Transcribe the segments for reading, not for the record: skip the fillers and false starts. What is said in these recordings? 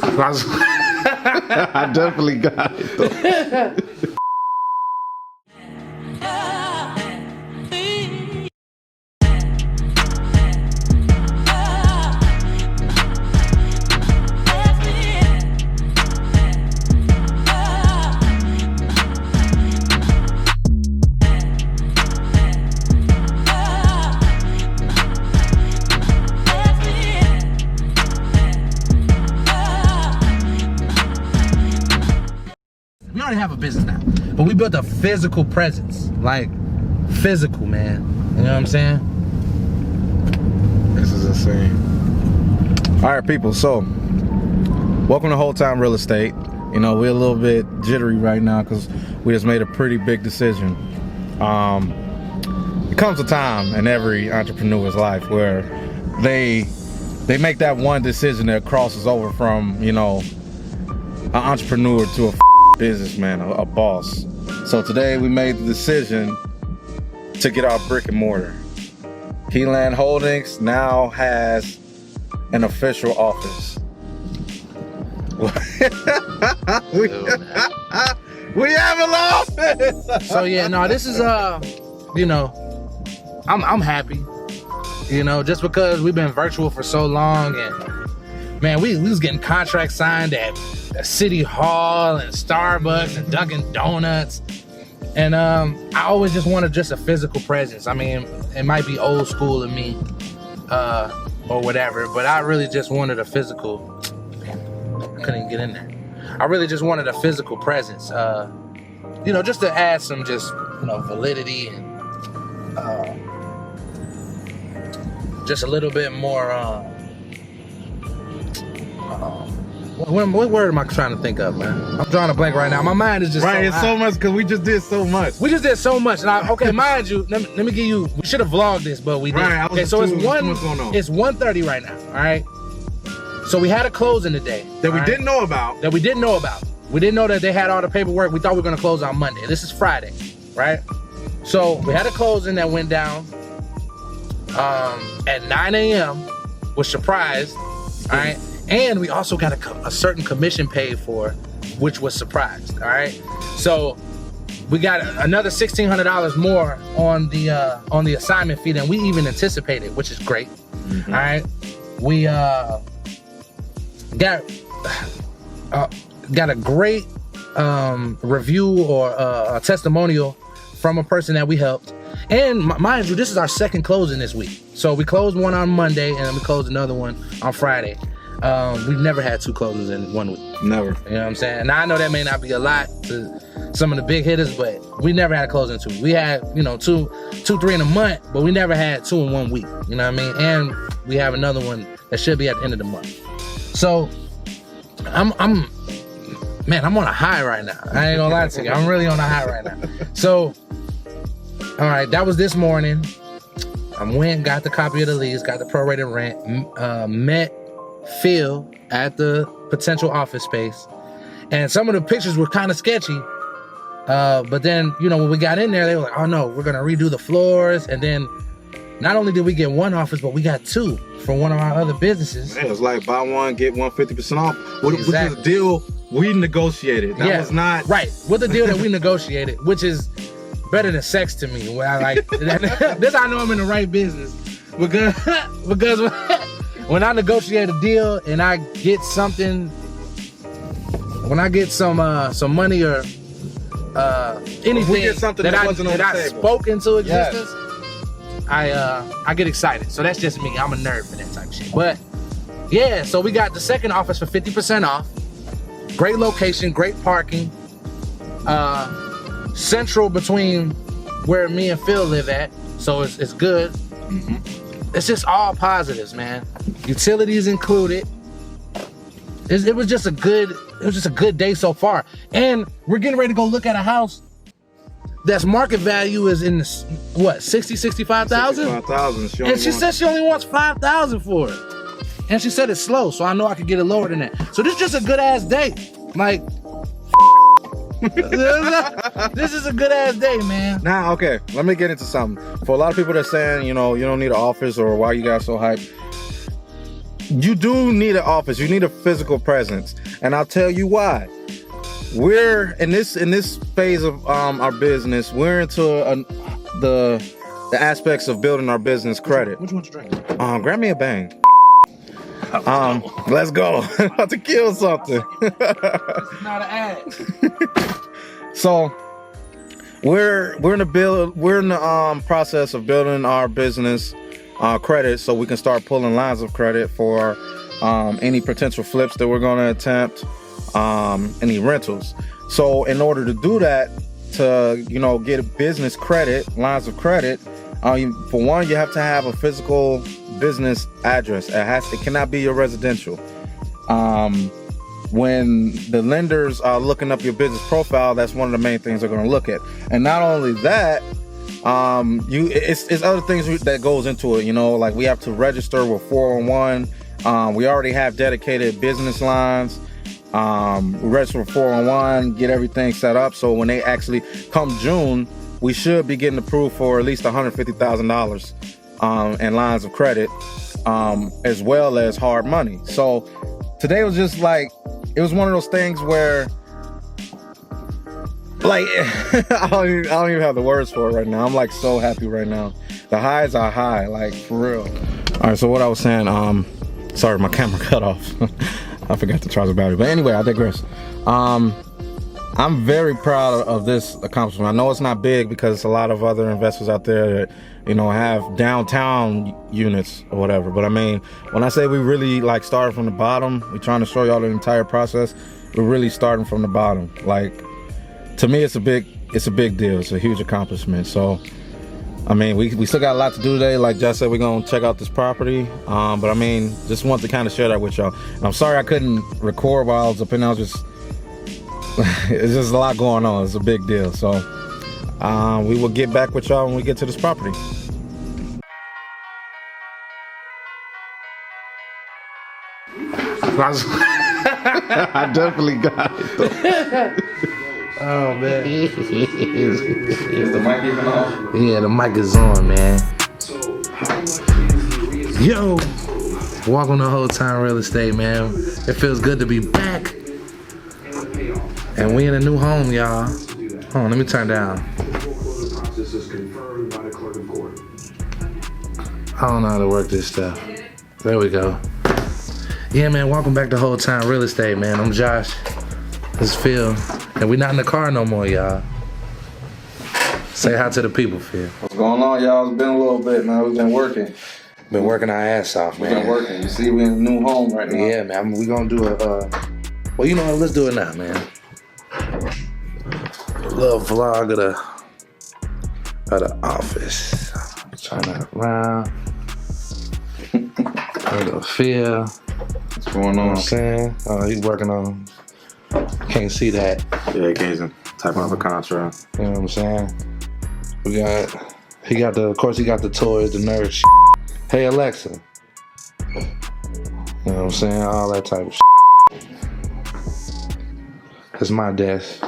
I definitely got it though. We already have a business now, but we built a physical presence, like physical, man. You know what I'm saying? This is insane. All right, people. So, welcome to Whole Time Real Estate. You know, we're a little bit jittery right now because we just made a pretty big decision. It comes a time in every entrepreneur's life where they make that one decision that crosses over from, you know, an entrepreneur to a businessman, a boss. So today we made the decision to get our brick and mortar. Keyland Holdings now has an official office. we have an office. So yeah, no, this is you know, I'm happy. You know, just because we've been virtual for so long, and man, we was getting contracts signed at City Hall and Starbucks and Dunkin' Donuts, and I always just wanted just a physical presence. I mean, it might be old school of me or whatever, but I really just wanted a physical. Couldn't even get in there. I really just wanted a physical presence, you know, just to add some just, you know, validity and just a little bit more what word am I trying to think of, man? I'm drawing a blank right now. My mind is just right. So it's so much because we just did so much. We just did so much. Now, okay, mind you, let me give you. We should have vlogged this, but we didn't. Right, okay, so it's 1:30 right now. All right. So we had a closing today that we didn't know about. We didn't know that they had all the paperwork. We thought we were gonna close on Monday. This is Friday, right? So we had a closing that went down at 9 a.m. Was surprised, all right. And we also got a certain commission paid for, which was surprised, all right? So we got another $1,600 more on the assignment fee than we even anticipated, which is great, all right? We got a great review or a testimonial from a person that we helped. And mind you, this is our second closing this week. So we closed one on Monday and then we closed another one on Friday. We've never had 2 closings in 1 week. Never. You know what I'm saying? Now I know that may not be a lot to some of the big hitters, but we never had a closing 2. We had, you know, 2, 3 in a month, but we never had 2 in 1 week. You know what I mean? And we have another one that should be at the end of the month. So I'm on a high right now. I ain't gonna lie to you. I'm really on a high right now. So, all right, that was this morning. I went, got the copy of the lease, got the prorated rent, met Phil at the potential office space, and some of the pictures were kind of sketchy, but then, you know, when we got in there, they were like, oh no, we're gonna redo the floors. And then not only did we get 1 office, but we got 2 from one of our other businesses. Man, it was like buy one get one 50% off, which is a deal we negotiated. That was not right with the deal that we negotiated, which is better than sex to me. Where I like this, I know I'm in the right business because when I negotiate a deal and I get something, when I get some money or anything that I spoke into existence, I get excited. So that's just me. I'm a nerd for that type of shit. But yeah, so we got the second office for 50% off. Great location, great parking. Central between where me and Phil live at, so it's good. It's just all positives, man. Utilities included. It was just a good day so far. And we're getting ready to go look at a house that's market value is in the, what, 60, 65,000? 65,000. And she said she only wants 5,000 for it. And she said it's slow, so I know I could get it lower than that. So this is just a good ass day. Like, this is a good ass day, man. Now, okay, let me get into something. For a lot of people that are saying, you know, you don't need an office or why you guys so hyped. you do need an office. You need a physical presence, and I'll tell you why. We're in this phase of our business. We're into the aspects of building our business credit. What you want to drink? Grab me a bang. Let's go. About to kill something. It's not an ad. So we're in the process of building our business credit, so we can start pulling lines of credit for any potential flips that we're going to attempt, any rentals. So in order to do that, to get a business credit, lines of credit, for one, you have to have a physical business address. It cannot be your residential. When the lenders are looking up your business profile, that's one of the main things they're going to look at. And not only that, it's other things that goes into it. Like we have to register with 411. We already have dedicated business lines. We register with 411, get everything set up. So when they actually come June, we should be getting approved for at least $150,000 in lines of credit, as well as hard money. So today was just like, it was one of those things where, like, I don't even have the words for it right now. I'm like so happy right now. The highs are high, like for real. All right, so what I was saying, sorry, my camera cut off. I forgot to charge the battery. But anyway, I digress. I'm very proud of this accomplishment. I know it's not big because a lot of other investors out there that, have downtown units or whatever. But I mean, when I say we really like started from the bottom, we're trying to show y'all the entire process. We're really starting from the bottom. Like, to me, it's a big deal. It's a huge accomplishment. So, I mean, we still got a lot to do today. Like Josh said, we're gonna check out this property. But I mean, just want to kind of share that with y'all. And I'm sorry I couldn't record while I was up in there. It's just a lot going on. It's a big deal. So we will get back with y'all when we get to this property. I definitely got it though. Oh man. Is the mic even on? Yeah, the mic is on, man. Yo, welcome to Whole Time Real Estate, man. It feels good to be back. And we in a new home, y'all. Hold on, let me turn down. I don't know how to work this stuff. There we go. Yeah, man, welcome back to Whole Time Real Estate, man. I'm Josh. This is Phil. And we're not in the car no more, y'all. Say hi to the people, Phil. What's going on, y'all? It's been a little bit, man. We've been working. Been working our ass off, man. We've been working. You see, we're in a new home right now. Yeah, man. We gonna do a, well, you know what? Let's do it now, man. A little vlog of the office. Turn that around. A little Phil. What's going on? You know what I'm saying? He's working on, can't see that. Yeah, Gazen. Type of a contract. You know what I'm saying? He got the toys, the nurse. Hey Alexa. You know what I'm saying? All that type of shit. That's my desk.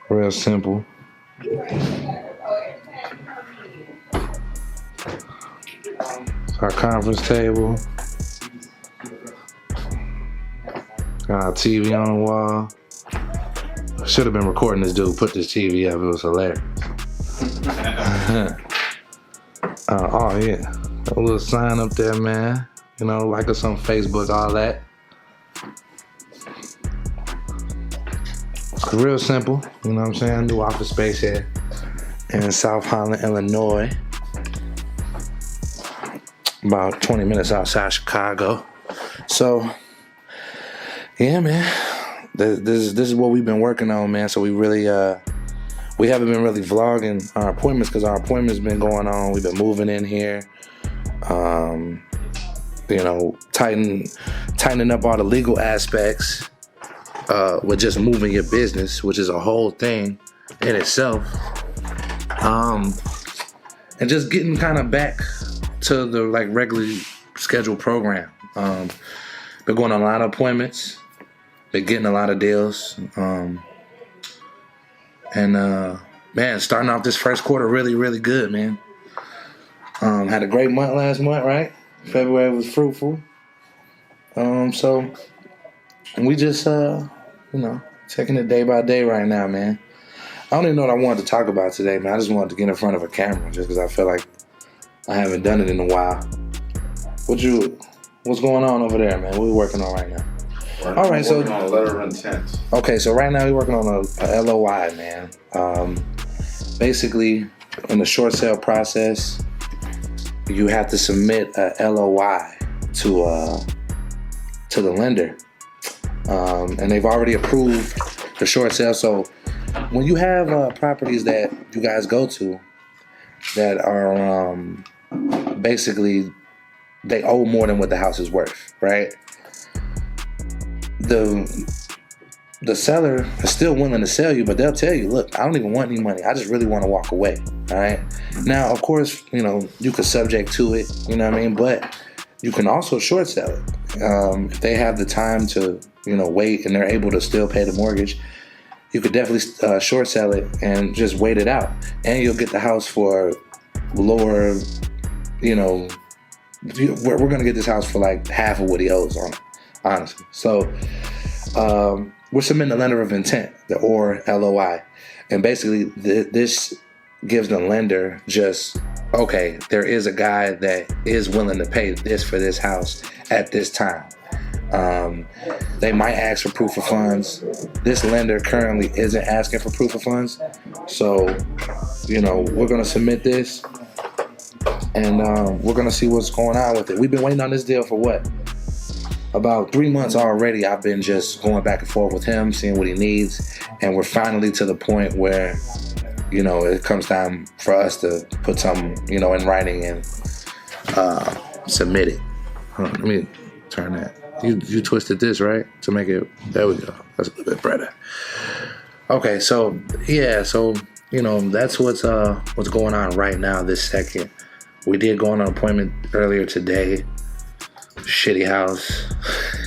Real simple. Our conference table. Got our TV on the wall. Should have been recording this dude put this TV up. It was hilarious. Oh yeah. A little sign up there, man. Like us on Facebook, all that. It's real simple, you know what I'm saying? New office space here in South Holland, Illinois. About 20 minutes outside Chicago. So, yeah, man. This is what we've been working on, man. So we really, we haven't been really vlogging our appointments because our appointments been going on. We've been moving in here. Tightening up all the legal aspects with just moving your business, which is a whole thing in itself. And just getting kind of back to the regularly scheduled program. Been going on a lot of appointments. Been getting a lot of deals. Man, starting off this first quarter really, really good, man. Had a great month last month, right? February was fruitful. So we just taking it day by day right now, man. I don't even know what I wanted to talk about today, man. I just wanted to get in front of a camera just because I feel like I haven't done it in a while. What's going on over there, man? What we working on right now? All right, so working on a letter of intent. Okay, so right now we're working on a LOI, man. Basically, in the short sale process, you have to submit a LOI to the lender, and they've already approved the short sale. So when you have properties that you guys go to that are basically they owe more than what the house is worth, right? The seller is still willing to sell you, but they'll tell you, look, I don't even want any money. I just really want to walk away, all right? Now, of course, you could subject to it, you know what I mean? But you can also short sell it. If they have the time to, wait and they're able to still pay the mortgage, you could definitely short sell it and just wait it out. And you'll get the house for lower, we're going to get this house for like half of what he owes on it, honestly. So we're submitting a letter of intent, or LOI. And basically this gives the lender just, okay, there is a guy that is willing to pay this for this house at this time. They might ask for proof of funds. This lender currently isn't asking for proof of funds. So, we're going to submit this and we're going to see what's going on with it. We've been waiting on this deal for what? About 3 months already. I've been just going back and forth with him, seeing what he needs. And we're finally to the point where, it comes time for us to put something, in writing and submit it. Let me turn that. You twisted this, right? To make it, there we go. That's a little bit better. Okay, so, yeah, so, that's what's going on right now this second. We did go on an appointment earlier today. Shitty house.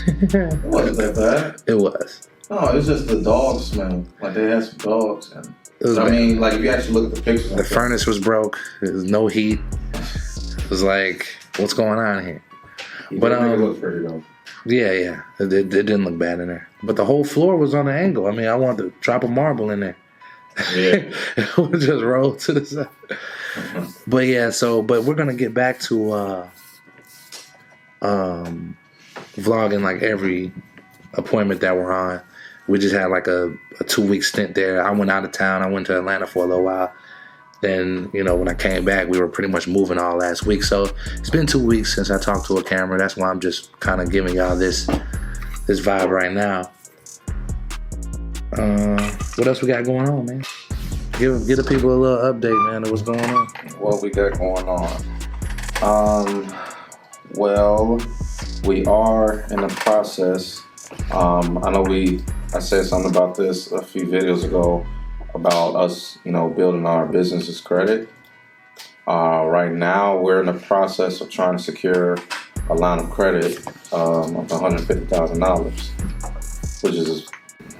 It wasn't that bad. It was. No, it was just the dog smell. Like they had some dogs, and if you actually look at the pictures, the furnace was broke. There was no heat. It was like, what's going on here? But it looked pretty though. Yeah, it didn't look bad in there. But the whole floor was on an angle. I mean, I wanted to drop a marble in there. Yeah, it would just roll to the side. Mm-hmm. But yeah, but we're gonna get back to vlogging like every appointment that we're on. We just had like a 2-week stint there. I went out of town. I went to Atlanta for a little while. Then, when I came back, we were pretty much moving all last week. So it's been 2 weeks since I talked to a camera. That's why I'm just kind of giving y'all this vibe right now. What else we got going on, man? Give the people a little update, man, of what's going on. What we got going on? Well, we are in the process. I know I said something about this a few videos ago about us, building our business's credit. Right now, we're in the process of trying to secure a line of credit of $150,000, which is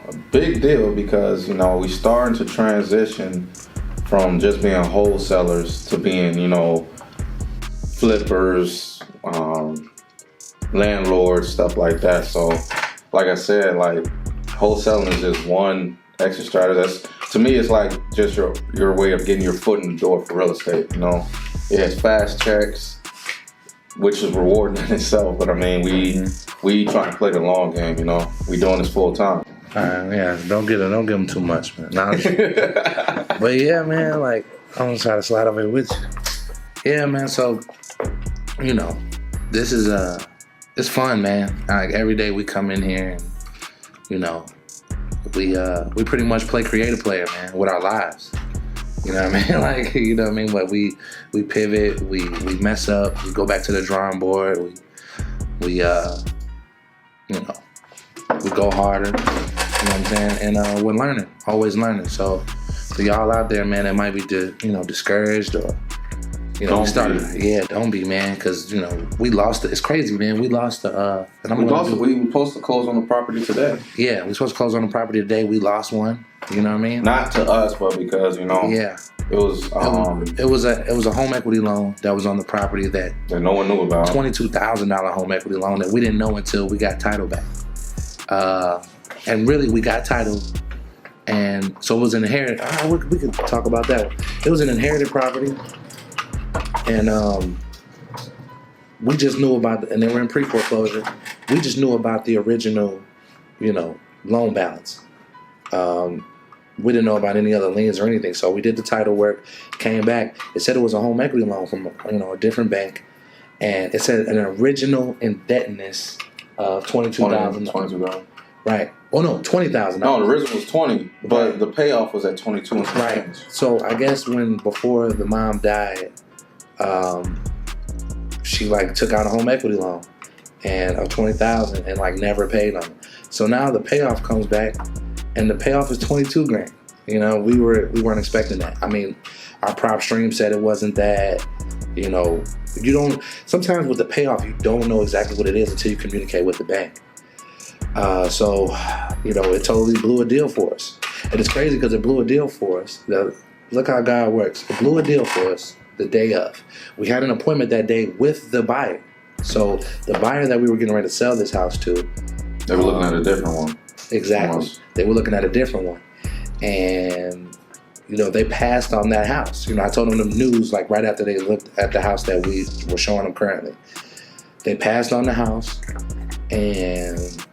a big deal because, we're starting to transition from just being wholesalers to being, flippers, landlords, stuff like that. So, like I said, wholesaling is just one extra strategy. To me, it's like just your way of getting your foot in the door for real estate. It has fast checks, which is rewarding in itself. But I mean, we trying to play the long game. We doing this full time. Yeah, don't give them too much, man. But yeah, man, I'm gonna try to slide over here with you. Yeah, man. So, this is it's fun, man. Every day we come in here and we pretty much play creative player, man, with our lives. You know what I mean? But we pivot, we mess up, we go back to the drawing board, we go harder. You know what I'm saying? And we're learning, always learning. So for y'all out there, man, that might be discouraged or You know, we started. Yeah, don't be, man, because you know we lost it. It's crazy, man. We lost the. And we were supposed to close on the property today. Yeah, we were supposed to close on the property today. We lost one. You know what I mean? Not to us, but because you know. Yeah. It was. It was a home equity loan that was on the property that no one knew about. $22,000 home equity loan that we didn't know until we got title back. And really, we got title, and so it was an inherited. We could talk about that one. It was an inherited property. And we just knew about, and they were in pre-foreclosure. We just knew about the original, you know, loan balance. We didn't know about any other liens or anything. So we did the title work, came back. It said it was a home equity loan from, you know, a different bank, and it said an original indebtedness of $22,000. $22,000. Right. Oh no, $20,000. No, the original was 20, but the payoff was at 22 and some right. change. So I guess before the mom died, she like took out a home equity loan and of $20,000 and like never paid on it. So now the payoff comes back, and the payoff is $22,000. You know, we weren't expecting that. I mean, our prop stream said it wasn't that. You know, you don't. Sometimes with the payoff, you don't know exactly what it is until you communicate with the bank. So, you know, it totally blew a deal for us, and it's crazy because it blew a deal for us. Look how God works. It blew a deal for us the day of. We had an appointment that day with the buyer. So the buyer that we were getting ready to sell this house to, they were looking at a different one. Exactly. Almost. They were looking at a different one. And, you know, they passed on that house. You know, I told them the news like right after they looked at the house that we were showing them currently. They passed on the house, and,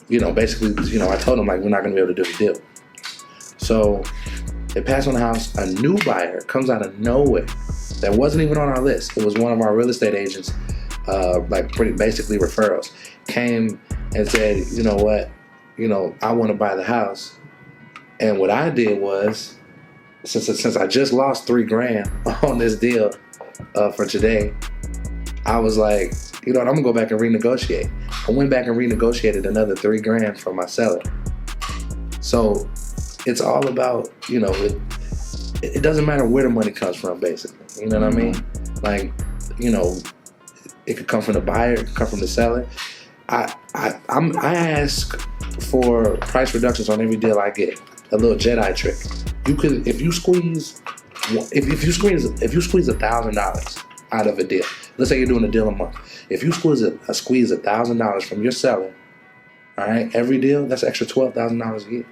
you know, basically, you know, I told them like we're not going to be able to do the deal. So they passed on the house. A new buyer comes out of nowhere that wasn't even on our list. It was one of our real estate agents, like pretty basically referrals, came and said, you know what, you know, I want to buy the house. And what I did was, since I just lost $3,000 on this deal for today, I was like, you know what, I'm gonna go back and renegotiate. I went back and renegotiated another $3,000 from my seller. So it's all about, you know, it doesn't matter where the money comes from, basically. You know what I mean? Like, you know, it could come from the buyer, it could come from the seller. I ask for price reductions on every deal I get. A little Jedi trick. You could, if you squeeze $1,000 out of a deal. Let's say you're doing a deal a month. If you squeeze $1,000 from your seller, all right, every deal, that's extra $12,000 a year.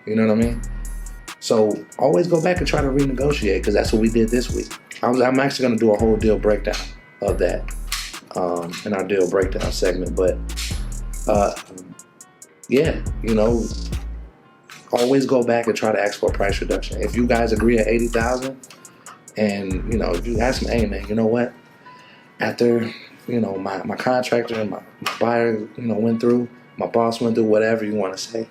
You know what I mean? So always go back and try to renegotiate, because that's what we did this week. I'm actually going to do a whole deal breakdown of that in our deal breakdown segment. But yeah, you know, always go back and try to ask for a price reduction. If you guys agree at $80,000, and you know, if you ask me, hey man, you know what? After, you know, my contractor and my buyer, you know, went through, my boss went through, whatever you want to say.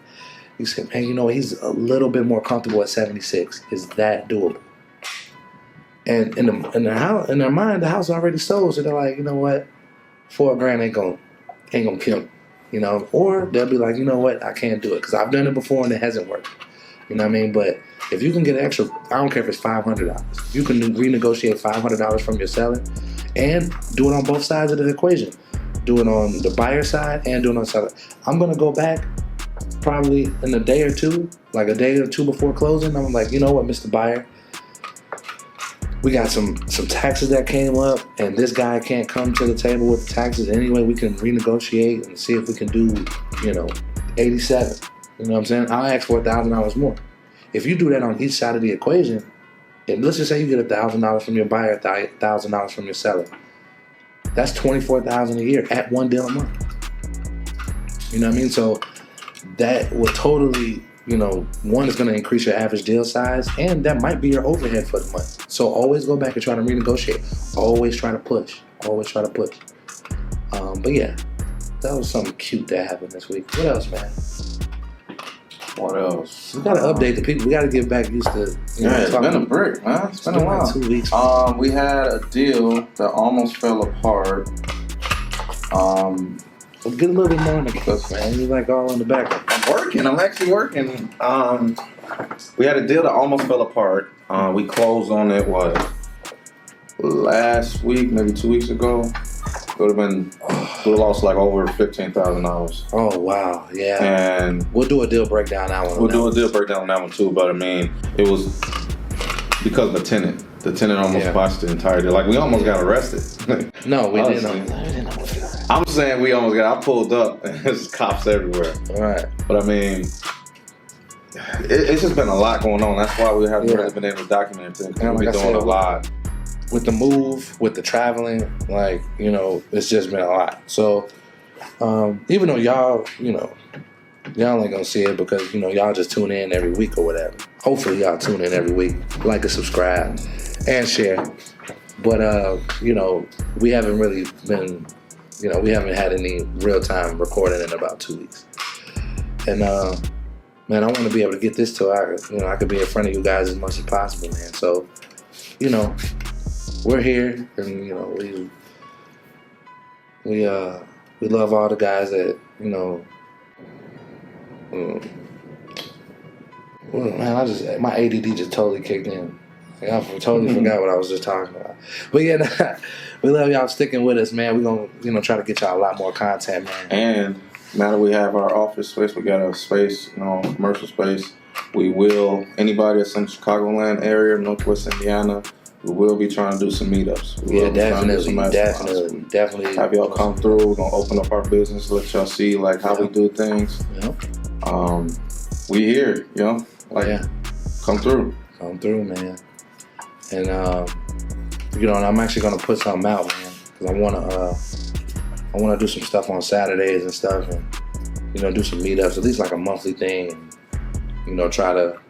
You say, man, you know, he's a little bit more comfortable at 76. Is that doable? And in their mind, the house already sold, so they're like, you know what, $4,000 ain't gonna kill me, you know. Or they'll be like, you know what, I can't do it because I've done it before and it hasn't worked. You know what I mean? But if you can get extra, I don't care if it's $500. You can renegotiate $500 from your seller and do it on both sides of the equation. Do it on the buyer side and do it on the seller. I'm gonna go back probably in a day or two, like a day or two before closing. I'm like, you know what, Mr. Buyer, we got some taxes that came up, and this guy can't come to the table with the taxes anyway. We can renegotiate and see if we can do, you know, 87. You know what I'm saying? I'll ask for $1,000 more. If you do that on each side of the equation, and let's just say you get $1,000 from your buyer, $1,000 from your seller, that's $24,000 a year at one deal a month. You know what I mean? So that will totally, you know, one is going to increase your average deal size, and that might be your overhead for the month. So always go back and try to renegotiate. Always try to push. Always try to push. But yeah, that was something cute that happened this week. What else, man? What else? We gotta update the people. We gotta get back used to. You know, it's been a break, man. It's been a while. Like 2 weeks. We had a deal that almost fell apart. Get a little bit more in the clip, man. You're like all in the background. I'm actually working. We had a deal that almost fell apart. We closed on it, last week, maybe 2 weeks ago. It would have been, we lost like over $15,000. Oh wow, yeah. And we'll do a deal breakdown on that one. We'll do a deal breakdown on that one too. But I mean, it was because of the tenant. The tenant almost botched the entire deal. Like we almost got arrested. No, we didn't. I'm saying we almost got. I pulled up and there's cops everywhere. All right. But I mean, it's just been a lot going on. That's why we haven't really been able to document everything. Because we've been doing a lot. With the move, with the traveling, like, you know, it's just been a lot. So, even though y'all, you know, y'all ain't gonna see it because, you know, y'all just tune in every week or whatever. Hopefully y'all tune in every week, like and subscribe and share. But, you know, we haven't really been, you know, we haven't had any real time recording in about 2 weeks. And, man, I want to be able to get this to I could be in front of you guys as much as possible, man. So, you know, we're here, and you know we love all the guys that, you know. Man, my ADD just totally kicked in. Like, I totally forgot what I was just talking about. But yeah, we love y'all sticking with us, man. We're gonna, you know, try to get y'all a lot more content, man. And now that we have our office space, we got a space, you know, commercial space. We will, anybody that's in the Chicagoland area, Northwest Indiana, we will be trying to do some meetups. Definitely. Have y'all come through. We're gonna open up our business, let y'all see like how we do things. We here, you know. Like, come through. Come through, man. And you know, and I'm actually gonna put something out, man, because I wanna do some stuff on Saturdays and stuff, and you know, do some meetups, at least like a monthly thing, and, you know, try to,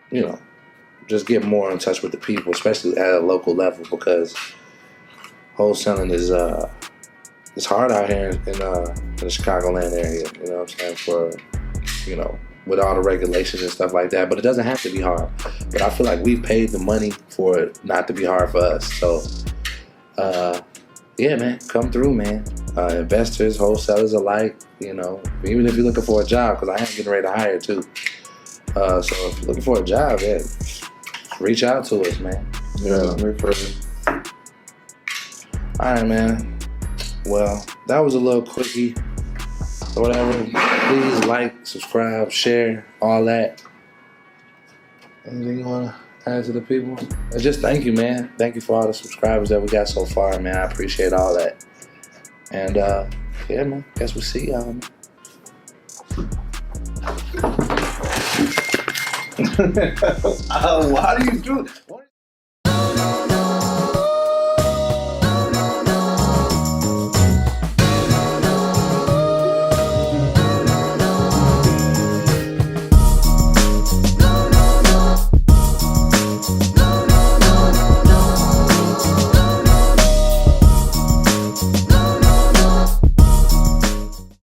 you know, just get more in touch with the people, especially at a local level, because wholesaling is it's hard out here in the Chicagoland area. You know what I'm saying? For, you know, with all the regulations and stuff like that. But it doesn't have to be hard. But I feel like we paid the money for it not to be hard for us. So, yeah, man, come through, man. Investors, wholesalers alike. You know, even if you're looking for a job, because I am getting ready to hire too. So if you're looking for a job, yeah, reach out to us, man. Yeah, very further. All right, man. Well, that was a little quickie or whatever. Please like, subscribe, share, all that. Anything you want to add to the people? And just thank you, man. Thank you for all the subscribers that we got so far, man. I appreciate all that. And, yeah, man. Guess we'll see y'all, man. Why do you do